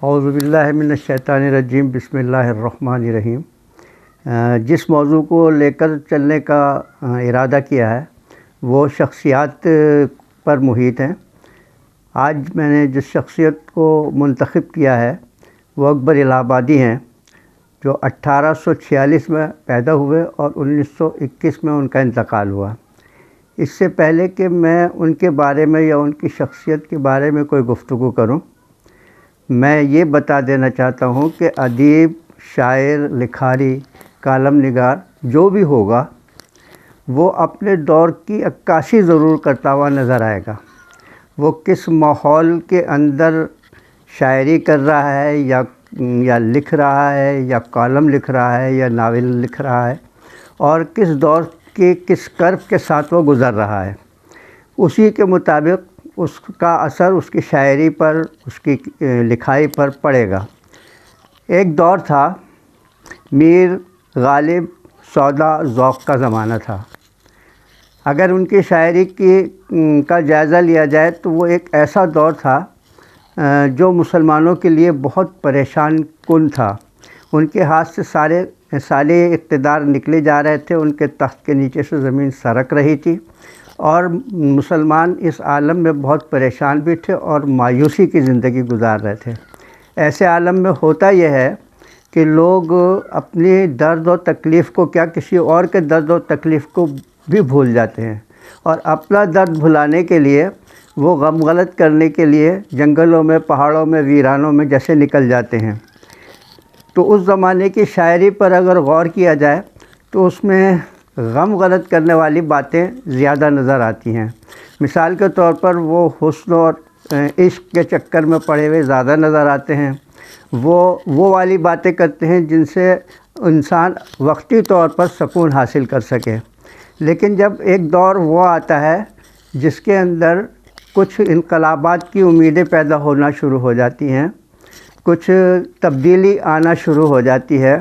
اعوذ باللہ من الشیطان الرجیم، بسم اللہ الرحمن الرحیم۔ جس موضوع کو لے کر چلنے کا ارادہ کیا ہے وہ شخصیات پر محیط ہیں۔ آج میں نے جس شخصیت کو منتخب کیا ہے وہ اکبر الہ آبادی ہیں، جو 1846 میں پیدا ہوئے اور 1921 میں ان کا انتقال ہوا۔ اس سے پہلے کہ میں ان کے بارے میں یا ان کی شخصیت کے بارے میں کوئی گفتگو کروں، میں یہ بتا دینا چاہتا ہوں کہ ادیب، شاعر، لکھاری، کالم نگار جو بھی ہوگا وہ اپنے دور کی عکاسی ضرور کرتا ہوا نظر آئے گا۔ وہ کس ماحول کے اندر شاعری کر رہا ہے یا لکھ رہا ہے یا کالم لکھ رہا ہے یا ناول لکھ رہا ہے، اور کس دور کے کس کرب کے ساتھ وہ گزر رہا ہے، اسی کے مطابق اس کا اثر اس کی شاعری پر، اس کی لکھائی پر پڑے گا۔ ایک دور تھا، میر غالب سودا ذوق کا زمانہ تھا۔ اگر ان کی شاعری کا جائزہ لیا جائے تو وہ ایک ایسا دور تھا جو مسلمانوں کے لیے بہت پریشان کن تھا۔ ان کے ہاتھ سے سارے اقتدار نکلے جا رہے تھے، ان کے تخت کے نیچے سے زمین سرک رہی تھی، اور مسلمان اس عالم میں بہت پریشان بھی تھے اور مایوسی کی زندگی گزار رہے تھے۔ ایسے عالم میں ہوتا یہ ہے کہ لوگ اپنی درد و تکلیف کو کیا، کسی اور کے درد و تکلیف کو بھی بھول جاتے ہیں، اور اپنا درد بھلانے کے لیے وہ غم غلط کرنے کے لیے جنگلوں میں، پہاڑوں میں، ویرانوں میں جیسے نکل جاتے ہیں۔ تو اس زمانے کی شاعری پر اگر غور کیا جائے تو اس میں غم غلط کرنے والی باتیں زیادہ نظر آتی ہیں۔ مثال کے طور پر وہ حسن اور عشق کے چکر میں پڑے ہوئے زیادہ نظر آتے ہیں۔ وہ والی باتیں کرتے ہیں جن سے انسان وقتی طور پر سکون حاصل کر سکے۔ لیکن جب ایک دور وہ آتا ہے جس کے اندر کچھ انقلابات کی امیدیں پیدا ہونا شروع ہو جاتی ہیں، کچھ تبدیلی آنا شروع ہو جاتی ہے،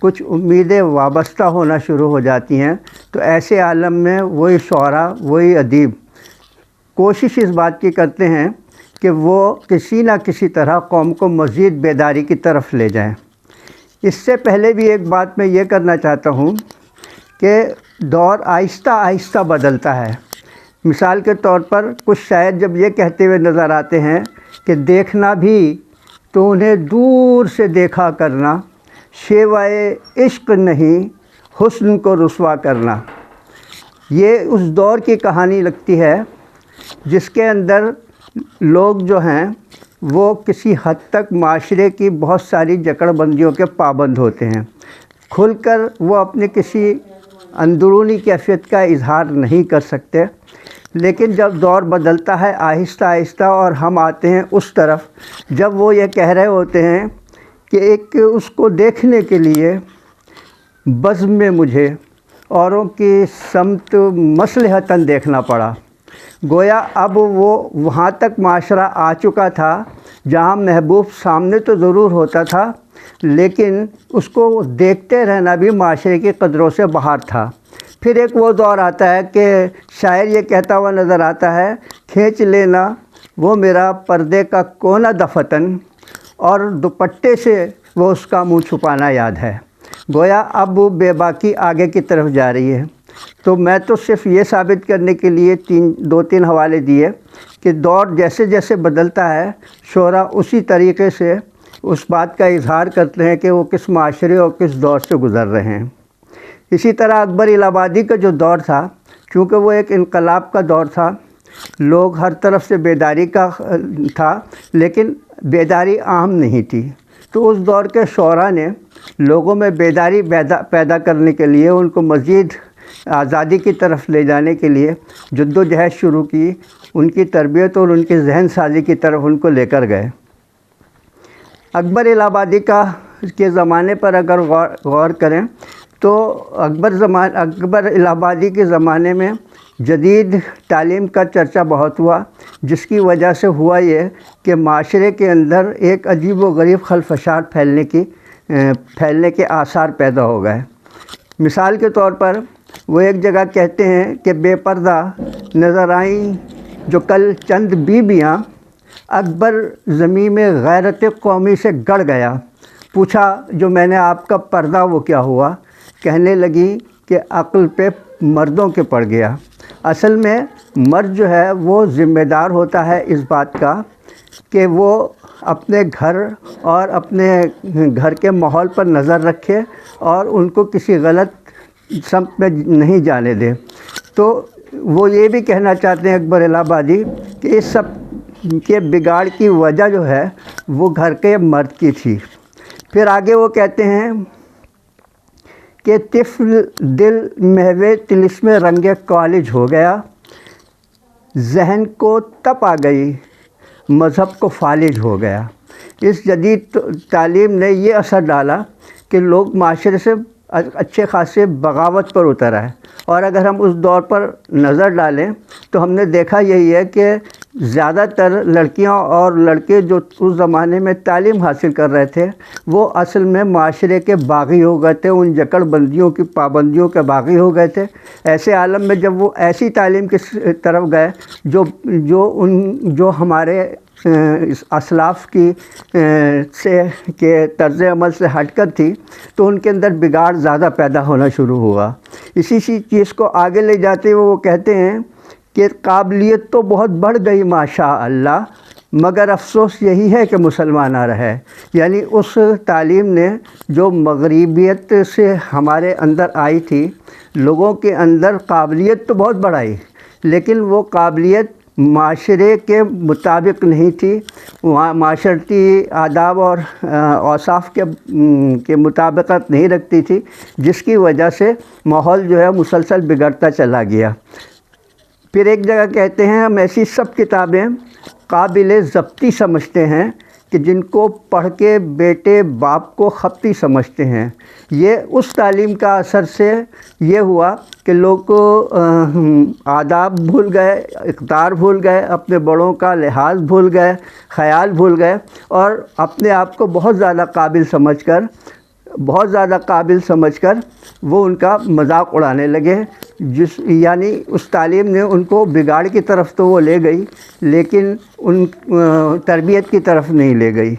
کچھ امیدیں وابستہ ہونا شروع ہو جاتی ہیں، تو ایسے عالم میں وہی شعراء، وہی ادیب کوشش اس بات کی کرتے ہیں کہ وہ کسی نہ کسی طرح قوم کو مزید بیداری کی طرف لے جائیں۔ اس سے پہلے بھی ایک بات میں یہ کرنا چاہتا ہوں کہ دور آہستہ آہستہ بدلتا ہے۔ مثال کے طور پر کچھ شاعر جب یہ کہتے ہوئے نظر آتے ہیں کہ دیکھنا بھی تو انہیں دور سے دیکھا کرنا، شیوائے عشق نہیں حسن کو رسوا کرنا، یہ اس دور کی کہانی لگتی ہے جس کے اندر لوگ جو ہیں وہ کسی حد تک معاشرے کی بہت ساری جکڑ بندیوں کے پابند ہوتے ہیں، کھل کر وہ اپنے کسی اندرونی کیفیت کا اظہار نہیں کر سکتے۔ لیکن جب دور بدلتا ہے آہستہ آہستہ اور ہم آتے ہیں اس طرف جب وہ یہ کہہ رہے ہوتے ہیں کہ ایک اس کو دیکھنے کے لیے بزم میں مجھے اوروں کی سمت مصلحتاً دیکھنا پڑا۔ گویا اب وہ وہاں تک معاشرہ آ چکا تھا جہاں محبوب سامنے تو ضرور ہوتا تھا، لیکن اس کو دیکھتے رہنا بھی معاشرے کی قدروں سے باہر تھا۔ پھر ایک وہ دور آتا ہے کہ شاعر یہ کہتا ہوا نظر آتا ہے، کھینچ لینا وہ میرا پردے کا کونا دفتن، اور دوپٹے سے وہ اس کا منہ چھپانا یاد ہے۔ گویا اب بے باکی آگے کی طرف جا رہی ہے۔ تو میں تو صرف یہ ثابت کرنے کے لیے دو تین حوالے دیے کہ دور جیسے جیسے بدلتا ہے، شعراء اسی طریقے سے اس بات کا اظہار کرتے ہیں کہ وہ کس معاشرے اور کس دور سے گزر رہے ہیں۔ اسی طرح اکبر الہ آبادی کا جو دور تھا، چونکہ وہ ایک انقلاب کا دور تھا، لوگ ہر طرف سے بیداری کا تھا، لیکن بیداری عام نہیں تھی، تو اس دور کے شعراء نے لوگوں میں بیداری پیدا کرنے کے لیے، ان کو مزید آزادی کی طرف لے جانے کے لیے جد و جہد شروع کی، ان کی تربیت اور ان کی ذہن سازی کی طرف ان کو لے کر گئے۔ اکبر الہ آبادی کے زمانے پر اگر غور کریں تو اکبر الہ آبادی کے زمانے میں جدید تعلیم کا چرچا بہت ہوا، جس کی وجہ سے ہوا یہ کہ معاشرے کے اندر ایک عجیب و غریب خلفشار پھیلنے کے آثار پیدا ہو گئے۔ مثال کے طور پر وہ ایک جگہ کہتے ہیں کہ بے پردہ نظر آئیں جو کل چند بیویاں، اکبر زمین میں غیرت قومی سے گڑ گیا، پوچھا جو میں نے آپ کا پردہ وہ کیا ہوا؟ کہنے لگی کہ عقل پہ مردوں کے پڑ گیا۔ اصل میں مرد جو ہے وہ ذمہ دار ہوتا ہے اس بات کا کہ وہ اپنے گھر اور اپنے گھر کے ماحول پر نظر رکھے اور ان کو کسی غلط سمت میں نہیں جانے دے۔ تو وہ یہ بھی کہنا چاہتے ہیں اکبر الہ آبادی کہ اس سب کے بگاڑ کی وجہ جو ہے وہ گھر کے مرد کی تھی۔ پھر آگے وہ کہتے ہیں کہ طفل دل محو طلسم رنگ کالج ہو گیا، ذہن کو تپ آ گئی، مذہب کو فالج ہو گیا۔ اس جدید تعلیم نے یہ اثر ڈالا کہ لوگ معاشرے سے اچھے خاصے بغاوت پر اتر آئے، اور اگر ہم اس دور پر نظر ڈالیں تو ہم نے دیکھا یہی ہے کہ زیادہ تر لڑکیاں اور لڑکے جو اس زمانے میں تعلیم حاصل کر رہے تھے وہ اصل میں معاشرے کے باغی ہو گئے تھے، ان جکڑ بندیوں کی پابندیوں کے باغی ہو گئے تھے۔ ایسے عالم میں جب وہ ایسی تعلیم کی طرف گئے جو ہمارے اسلاف کی کے طرز عمل سے ہٹ کر تھی، تو ان کے اندر بگاڑ زیادہ پیدا ہونا شروع ہوا۔ اسی چیز کو آگے لے جاتے ہوئے وہ کہتے ہیں کہ قابلیت تو بہت بڑھ گئی ماشاء اللہ، مگر افسوس یہی ہے کہ مسلمان نہ رہے۔ یعنی اس تعلیم نے جو مغربیت سے ہمارے اندر آئی تھی، لوگوں کے اندر قابلیت تو بہت بڑھائی، لیکن وہ قابلیت معاشرے کے مطابق نہیں تھی، وہاں معاشرتی آداب اور اوصاف کے مطابقت نہیں رکھتی تھی، جس کی وجہ سے ماحول جو ہے مسلسل بگڑتا چلا گیا۔ پھر ایک جگہ کہتے ہیں ہم ایسی سب کتابیں قابل ضبطی سمجھتے ہیں کہ جن کو پڑھ کے بیٹے باپ کو خپتی سمجھتے ہیں۔ یہ اس تعلیم کا اثر سے یہ ہوا کہ لوگ آداب بھول گئے، اقدار بھول گئے، اپنے بڑوں کا لحاظ بھول گئے، خیال بھول گئے، اور اپنے آپ کو بہت زیادہ قابل سمجھ کر وہ ان کا مذاق اڑانے لگے، یعنی اس تعلیم نے ان کو بگاڑ کی طرف تو وہ لے گئی لیکن ان تربیت کی طرف نہیں لے گئی۔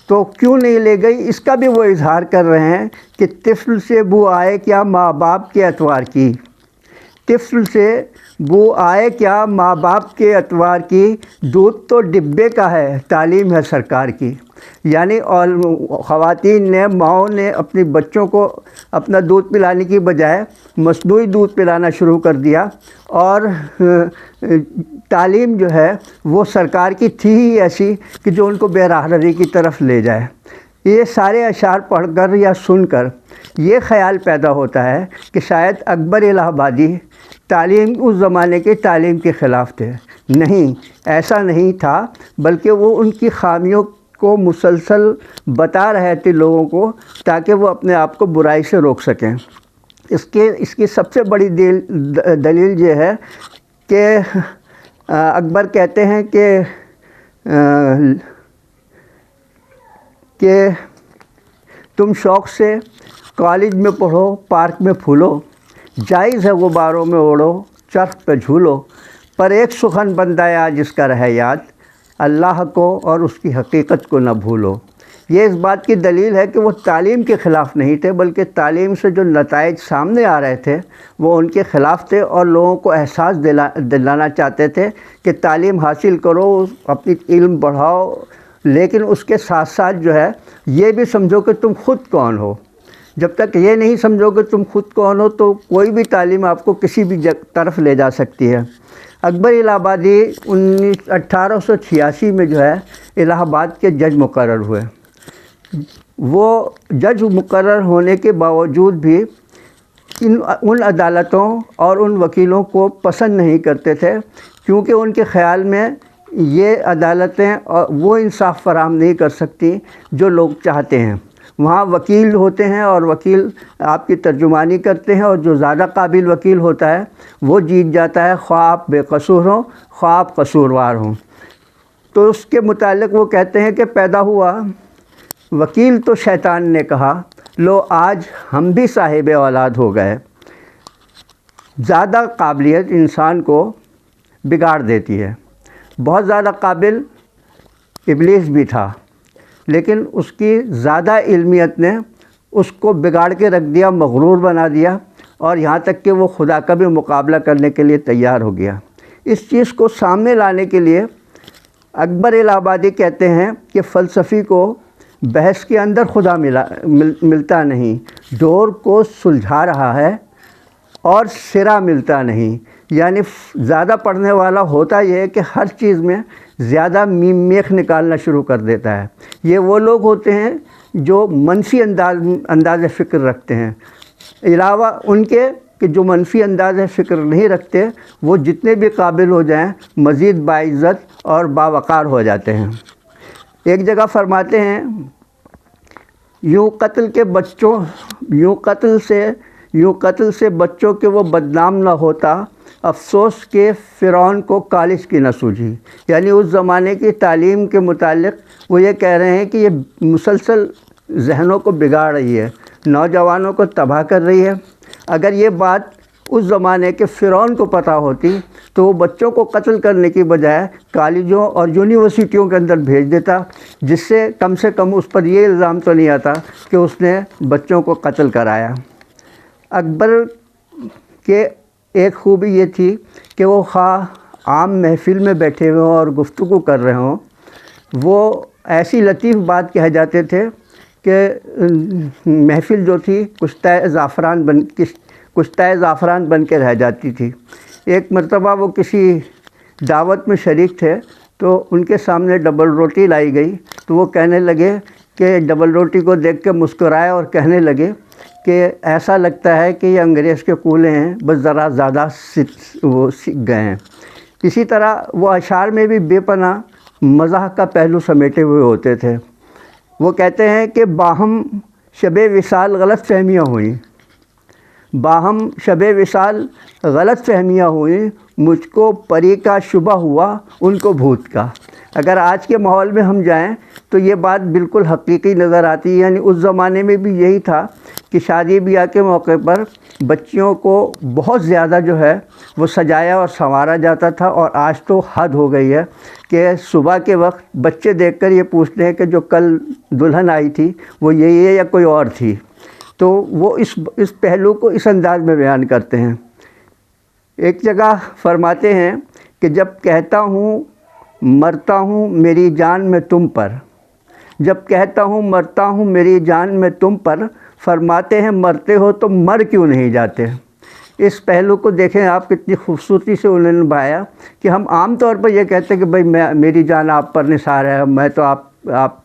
تو کیوں نہیں لے گئی اس کا بھی وہ اظہار کر رہے ہیں کہ طفل سے بو آئے کیا ماں باپ کے اتوار کی، طفل سے بو آئے کیا ماں باپ کے اتوار کی، دودھ تو ڈبے کا ہے تعلیم ہے سرکار کی۔ یعنی خواتین نے، ماؤں نے اپنی بچوں کو اپنا دودھ پلانے کی بجائے مصنوعی دودھ پلانا شروع کر دیا، اور تعلیم جو ہے وہ سرکار کی تھی ہی ایسی کہ جو ان کو بے راہبری کی طرف لے جائے۔ یہ سارے اشعار پڑھ کر یا سن کر یہ خیال پیدا ہوتا ہے کہ شاید اکبر الہ آبادی تعلیم اس زمانے کے تعلیم کے خلاف تھے۔ نہیں، ایسا نہیں تھا، بلکہ وہ ان کی خامیوں کو مسلسل بتا رہے تھے لوگوں کو تاکہ وہ اپنے آپ کو برائی سے روک سکیں۔ اس کی سب سے بڑی دلیل یہ ہے کہ اکبر کہتے ہیں کہ تم شوق سے کالج میں پڑھو، پارک میں پھولو، جائز ہے غباروں میں اوڑو، چرخ پہ جھولو، پر ایک سخن بندہ آج اس کا رہے یاد، اللہ کو اور اس کی حقیقت کو نہ بھولو۔ یہ اس بات کی دلیل ہے کہ وہ تعلیم کے خلاف نہیں تھے، بلکہ تعلیم سے جو نتائج سامنے آ رہے تھے وہ ان کے خلاف تھے، اور لوگوں کو احساس دلانا چاہتے تھے کہ تعلیم حاصل کرو، اپنی علم بڑھاؤ، لیکن اس کے ساتھ ساتھ جو ہے یہ بھی سمجھو کہ تم خود کون ہو۔ جب تک یہ نہیں سمجھو کہ تم خود کون ہو تو کوئی بھی تعلیم آپ کو کسی بھی طرف لے جا سکتی ہے۔ اکبر الہ آبادی 1886 میں جو ہے الہ آباد کے جج مقرر ہوئے۔ وہ جج مقرر ہونے کے باوجود بھی ان عدالتوں اور ان وکیلوں کو پسند نہیں کرتے تھے، کیونکہ ان کے خیال میں یہ عدالتیں وہ انصاف فراہم نہیں کر سکتی جو لوگ چاہتے ہیں۔ وہاں وکیل ہوتے ہیں اور وکیل آپ کی ترجمانی کرتے ہیں، اور جو زیادہ قابل وکیل ہوتا ہے وہ جیت جاتا ہے، خواہ آپ بے قصور ہوں خواہ آپ قصوروار ہوں۔ تو اس کے متعلق وہ کہتے ہیں کہ پیدا ہوا وکیل تو شیطان نے کہا، لو آج ہم بھی صاحب اولاد ہو گئے۔ زیادہ قابلیت انسان کو بگاڑ دیتی ہے، بہت زیادہ قابل ابلیس بھی تھا، لیکن اس کی زیادہ علمیت نے اس کو بگاڑ کے رکھ دیا، مغرور بنا دیا، اور یہاں تک کہ وہ خدا کا بھی مقابلہ کرنے کے لیے تیار ہو گیا۔ اس چیز کو سامنے لانے کے لیے اکبر الہ آبادی کہتے ہیں کہ فلسفی کو بحث کے اندر خدا ملتا نہیں، ڈور کو سلجھا رہا ہے اور سرا ملتا نہیں۔ یعنی زیادہ پڑھنے والا ہوتا یہ ہے کہ ہر چیز میں زیادہ میم میخ نکالنا شروع کر دیتا ہے۔ یہ وہ لوگ ہوتے ہیں جو منفی انداز فکر رکھتے ہیں، علاوہ ان کے کہ جو منفی انداز فکر نہیں رکھتے، وہ جتنے بھی قابل ہو جائیں مزید باعزت اور باوقار ہو جاتے ہیں۔ ایک جگہ فرماتے ہیں، یوں قتل سے بچوں کے وہ بدنام نہ ہوتا، افسوس کہ فرعون کو کالج کی نہ سوجھی۔ یعنی اس زمانے کی تعلیم کے متعلق وہ یہ کہہ رہے ہیں کہ یہ مسلسل ذہنوں کو بگاڑ رہی ہے، نوجوانوں کو تباہ کر رہی ہے۔ اگر یہ بات اس زمانے کے فرعون کو پتہ ہوتی تو وہ بچوں کو قتل کرنے کی بجائے کالجوں اور یونیورسٹیوں کے اندر بھیج دیتا، جس سے کم اس پر یہ الزام تو نہیں آتا کہ اس نے بچوں کو قتل کرایا۔ اکبر کے ایک خوبی یہ تھی کہ وہ خواہ عام محفل میں بیٹھے ہوئے ہوں اور گفتگو کر رہے ہوں، وہ ایسی لطیف بات کہہ جاتے تھے کہ محفل جو تھی کشتۂ زعفران بن کے رہ جاتی تھی۔ ایک مرتبہ وہ کسی دعوت میں شریک تھے تو ان کے سامنے ڈبل روٹی لائی گئی، تو وہ کہنے لگے کہ ڈبل روٹی کو دیکھ کے مسکرائے اور کہنے لگے کہ ایسا لگتا ہے کہ یہ انگریز کے کولے ہیں، بس ذرا زیادہ سیکھ گئے ہیں۔ اسی طرح وہ اشعار میں بھی بے پناہ مزاح کا پہلو سمیٹے ہوئے ہوتے تھے۔ وہ کہتے ہیں کہ باہم شب وصال غلط فہمیاں ہوئیں، مجھ کو پری کا شبہ ہوا ان کو بھوت کا۔ اگر آج کے ماحول میں ہم جائیں تو یہ بات بالکل حقیقی نظر آتی ہے۔ یعنی اس زمانے میں بھی یہی تھا کہ شادی بیاہ کے موقع پر بچیوں کو بہت زیادہ جو ہے وہ سجایا اور سنوارا جاتا تھا، اور آج تو حد ہو گئی ہے کہ صبح کے وقت بچے دیکھ کر یہ پوچھتے ہیں کہ جو کل دلہن آئی تھی وہ یہی ہے یا کوئی اور تھی۔ تو وہ اس پہلو کو اس انداز میں بیان کرتے ہیں۔ ایک جگہ فرماتے ہیں کہ جب کہتا ہوں مرتا ہوں میری جان میں تم پر، فرماتے ہیں مرتے ہو تو مر کیوں نہیں جاتے۔ اس پہلو کو دیکھیں آپ کتنی خوبصورتی سے انہوں نے نبھایا کہ ہم عام طور پر یہ کہتے ہیں کہ بھئی میری جان آپ پر نثار ہے، میں تو آپ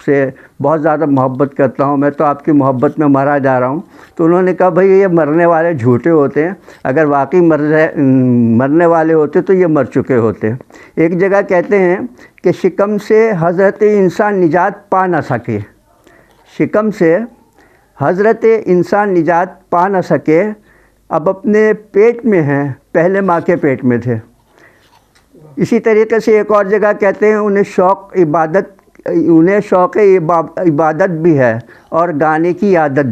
سے بہت زیادہ محبت کرتا ہوں، میں تو آپ کی محبت میں مرا جا رہا ہوں۔ تو انہوں نے کہا بھئی یہ مرنے والے جھوٹے ہوتے ہیں، اگر واقعی مرنے والے ہوتے تو یہ مر چکے ہوتے۔ ایک جگہ کہتے ہیں کہ شکم سے حضرت انسان نجات پا نہ سکے، اب اپنے پیٹ میں ہیں، پہلے ماں کے پیٹ میں تھے۔ اسی طریقے سے ایک اور جگہ کہتے ہیں انہیں شوق عبادت بھی ہے اور گانے کی عادت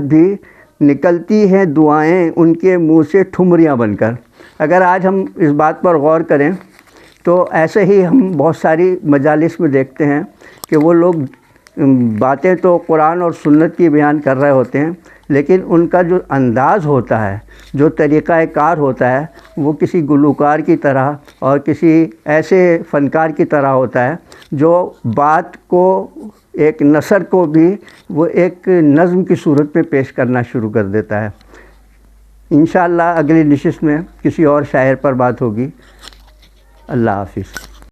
بھی، نکلتی ہیں دعائیں ان کے منہ سے ٹھمریاں بن کر۔ اگر آج ہم اس بات پر غور کریں تو ایسے ہی ہم بہت ساری مجالس میں دیکھتے ہیں کہ وہ لوگ باتیں تو قرآن اور سنت کی بیان کر رہے ہوتے ہیں، لیکن ان کا جو انداز ہوتا ہے، جو طریقہ کار ہوتا ہے، وہ کسی گلوکار کی طرح اور کسی ایسے فنکار کی طرح ہوتا ہے جو بات کو، ایک نثر کو بھی وہ ایک نظم کی صورت میں پیش کرنا شروع کر دیتا ہے۔ انشاءاللہ اگلی نشست میں کسی اور شاعر پر بات ہوگی۔ اللہ حافظ۔